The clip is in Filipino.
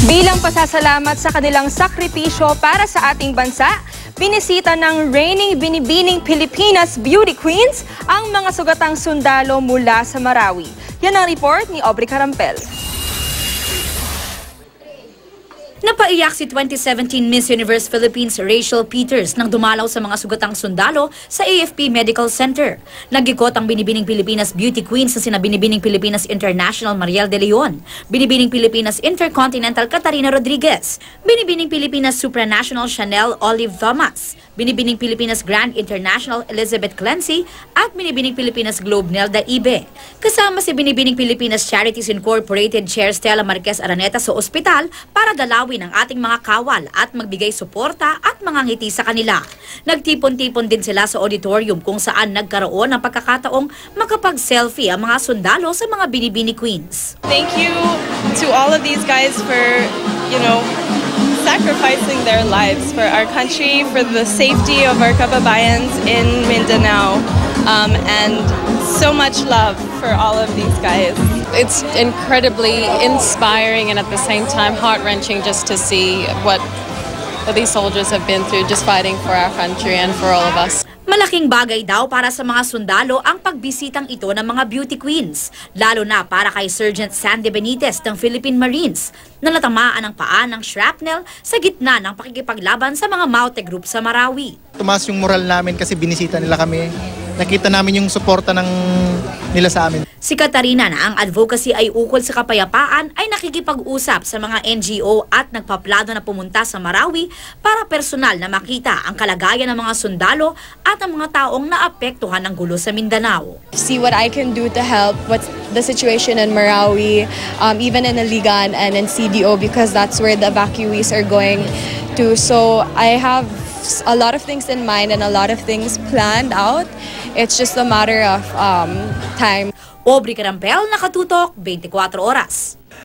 Bilang pasasalamat sa kanilang sakripisyo para sa ating bansa, binisita ng reigning binibining Pilipinas Beauty Queens ang mga sugatang sundalo mula sa Marawi. Yan ang report ni Aubrey Carampel. Napaiyak si 2017 Miss Universe Philippines Rachel Peters nang dumalaw sa mga sugatang sundalo sa AFP Medical Center. Nagikot ang Binibining Pilipinas Beauty Queens na sina Binibining Pilipinas International Mariel De Leon, Binibining Pilipinas Intercontinental Catarina Rodriguez, Binibining Pilipinas Supranational Chanel Olive Thomas, Binibining Pilipinas Grand International Elizabeth Clancy at Binibining Pilipinas Globe Nelda Ibe. Kasama si Binibining Pilipinas Charities Incorporated Chair Stella Marquez Araneta sa ospital para dalawin ang ating mga kawal at magbigay suporta at mga ngiti sa kanila. Nagtipon-tipon din sila sa auditorium kung saan nagkaroon ng pagkakataong makapag-selfie ang mga sundalo sa mga Binibini Queens. Thank you to all of these guys for, sacrificing their lives for our country, for the safety of our kababayans in Mindanao, and so much love for all of these guys. It's incredibly inspiring and at the same time heart-wrenching just to see what these soldiers have been through just fighting for our country and for all of us. Malaking bagay daw para sa mga sundalo ang pagbisitang ito ng mga beauty queens, lalo na para kay Sergeant Sandy Benitez ng Philippine Marines na natamaan ng paa ng shrapnel sa gitna ng pakikipaglaban sa mga Maute group sa Marawi. Tumaas yung moral namin kasi binisita nila kami. Nakita namin yung suporta nila sa amin. Si Katarina na ang advocacy ay ukol sa kapayapaan ay nakikipag-usap sa mga NGO at nagpaplano na pumunta sa Marawi para personal na makita ang kalagayan ng mga sundalo at ang mga taong naapektuhan ng gulo sa Mindanao. See what I can do to help what's the situation in Marawi, even in Aligan and in CDO because that's where the evacuees are going to. So I have a lot of things in mind and a lot of things planned out. It's just a matter of time. Aubrey Carampel, Nakatutok, 24 Oras.